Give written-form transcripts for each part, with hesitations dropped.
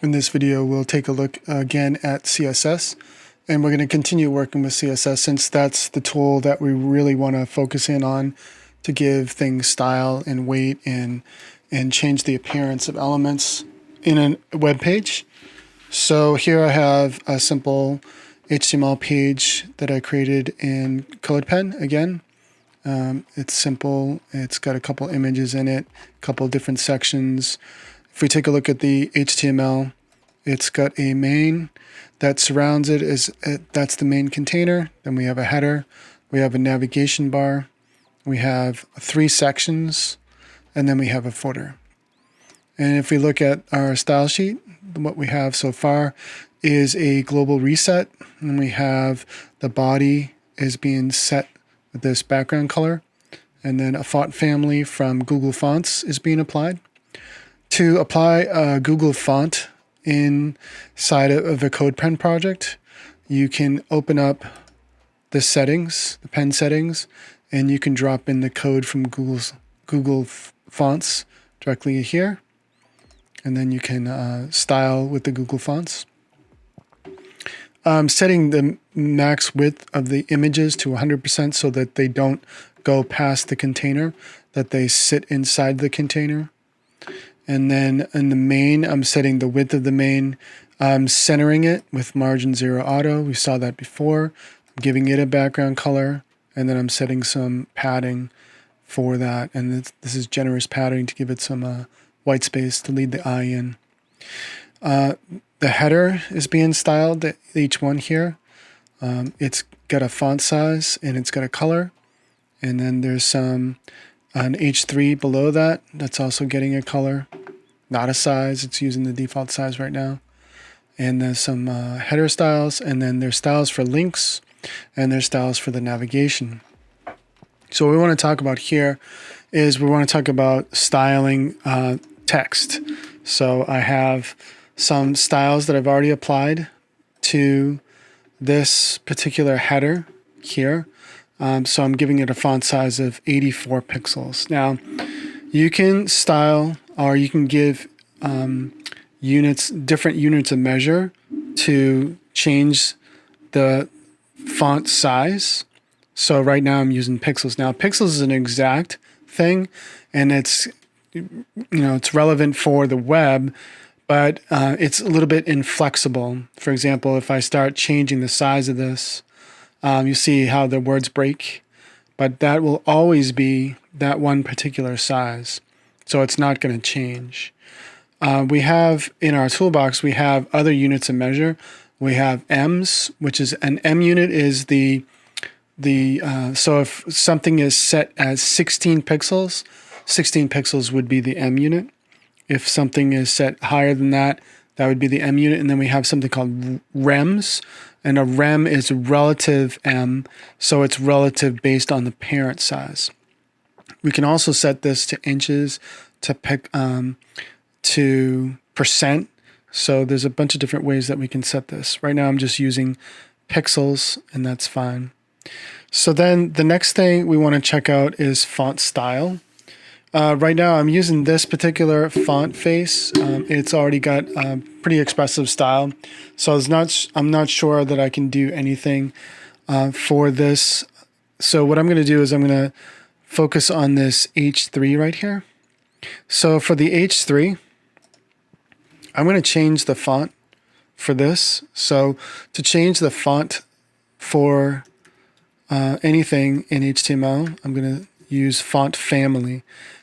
In this video, we'll take a look again at CSS, and we're going to continue working with CSS since that's the tool that we really want to focus in on to give things style and weight and change the appearance of elements in a web page. So here I have a simple HTML page that I created in CodePen again. It's simple. It's got a couple images in it, a couple different sections. If we take a look at the HTML, it's got a main that surrounds it. That's the main container. Then we have a header. We have a navigation bar. We have 3 sections, and then we have a footer. And if we look at our style sheet, what we have so far is a global reset, and we have the body is being set with this background color, and then a font family from Google Fonts is being applied. To apply a Google font inside of a CodePen project, you can open up the settings, the pen settings, and you can drop in the code from Google Fonts directly here, and then you can style with the Google Fonts. Setting the max width of the images to 100% so that they don't go past the container, that they sit inside the container. And then in the main, I'm setting the width of the main. I'm centering it with margin 0 auto. We saw that before. I'm giving it a background color, and then I'm setting some padding for that. And this is generous padding to give it some white space to lead the eye in. The header is being styled, each one here. It's got a font size and it's got a color. And then there's an H3 below that that's also getting a color, not a size. It's using the default size right now. And there's some header styles, and then there's styles for links, and there's styles for the navigation. So what we want to talk about here is we want to talk about styling text. So I have some styles that I've already applied to this particular header here. So I'm giving it a font size of 84 pixels. Now, you can style, or you can give different units of measure to change the font size. So right now I'm using pixels. Now, pixels is an exact thing, and it's relevant for the web, but it's a little bit inflexible. For example, if I start changing the size of this, you see how the words break, but that will always be that one particular size. So it's not going to change. We have in our toolbox, we have other units of measure. We have M's, which is an M unit is so if something is set as 16 pixels, 16 pixels would be the M unit. If something is set higher than that, that would be the M unit. And then we have something called rems. And a rem is relative M, so it's relative based on the parent size. We can also set this to inches, to percent. So there's a bunch of different ways that we can set this. Right now I'm just using pixels, and that's fine. So then the next thing we want to check out is font style. Right now I'm using this particular font face. It's already got a pretty expressive style. So I'm not sure that I can do anything for this. So what I'm going to do is I'm going to focus on this H3 right here. So for the H3, I'm going to change the font for this. So to change the font for anything in HTML, I'm going to use font family.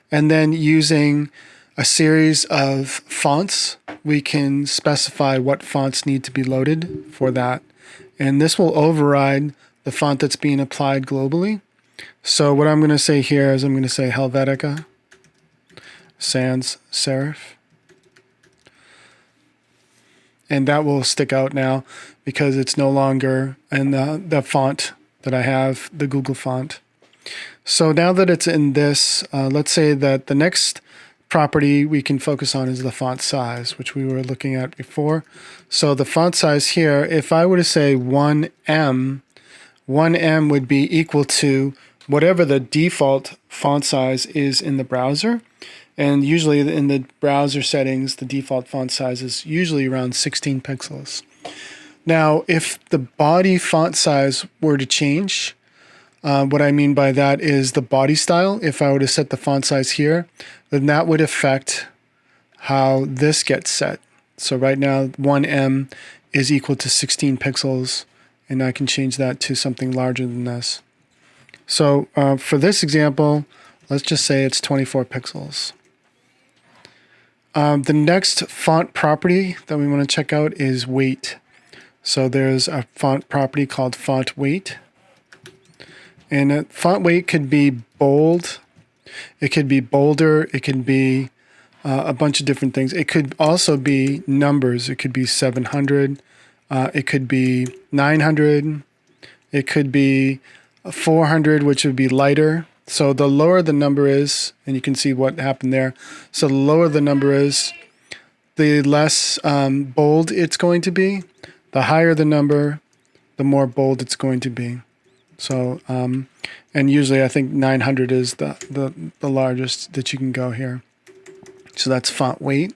And then using a series of fonts, we can specify what fonts need to be loaded for that. And this will override the font that's being applied globally. So what I'm going to say here is I'm going to say Helvetica sans serif. And that will stick out now because it's no longer in the font that I have, the Google font. So now that it's in this, let's say that the next property we can focus on is the font size, which we were looking at before. So the font size here, if I were to say 1M, 1M would be equal to whatever the default font size is in the browser. And usually in the browser settings, the default font size is usually around 16 pixels. Now, if the body font size were to change, what I mean by that is the body style. If I were to set the font size here, then that would affect how this gets set. So right now, 1M is equal to 16 pixels, and I can change that to something larger than this. So for this example, let's just say it's 24 pixels. The next font property that we want to check out is weight. So there's a font property called font weight. And font weight could be bold, it could be bolder, it could be a bunch of different things. It could also be numbers. It could be 700, it could be 900, it could be 400, which would be lighter. So the lower the number is, and you can see what happened there. So the lower the number is, the less bold it's going to be. The higher the number, the more bold it's going to be. So, and usually I think 900 is the largest that you can go here. So that's font weight.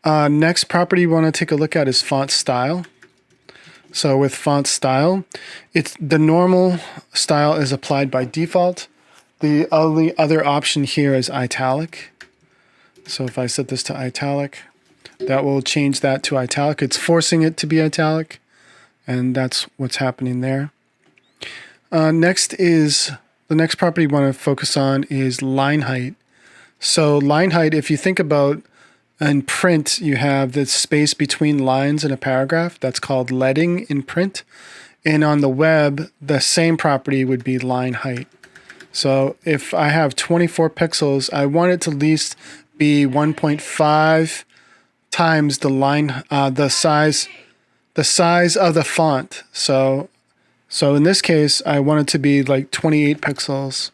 Next property you want to take a look at is font style. So with font style, it's the normal style is applied by default. The only other option here is italic. So if I set this to italic, that will change that to italic. It's forcing it to be italic, and that's what's happening there. Next is the next property we want to focus on is line height. So line height, if you think about in print, you have the space between lines in a paragraph. That's called leading in print. And on the web, the same property would be line height. So if I have 24 pixels, I want it to at least be 1.5 times the line, the size of the font. So in this case, I want it to be like 28 pixels.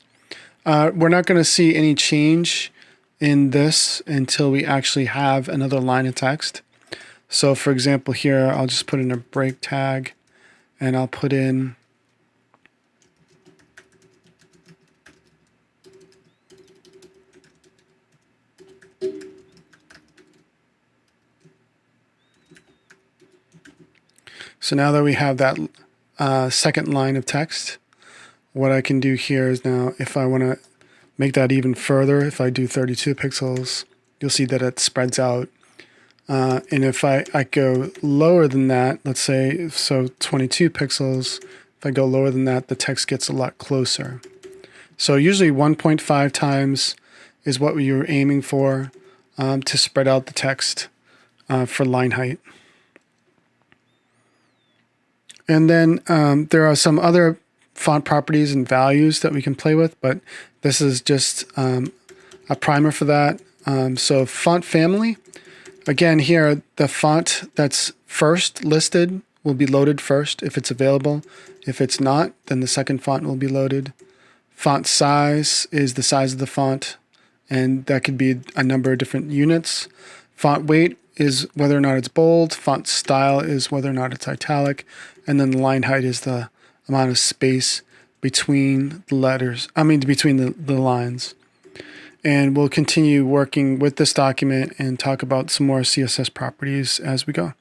We're not going to see any change in this until we actually have another line of text. So for example, here, I'll just put in a break tag, and I'll put in so now that we have that second line of text, what I can do here is now, if I want to make that even further, if I do 32 pixels, you'll see that it spreads out. And if I go lower than that, let's say, so 22 pixels, if I go lower than that, the text gets a lot closer. So usually 1.5 times is what you're aiming for to spread out the text for line height. And then there are some other font properties and values that we can play with, but this is just a primer for that. So font family, again here, the font that's first listed will be loaded first if it's available. If it's not, then the second font will be loaded. Font size is the size of the font, and that could be a number of different units. Font weight is whether or not it's bold. Font style is whether or not it's italic. And then the line height is the amount of space between the letters, between the lines. And we'll continue working with this document and talk about some more CSS properties as we go.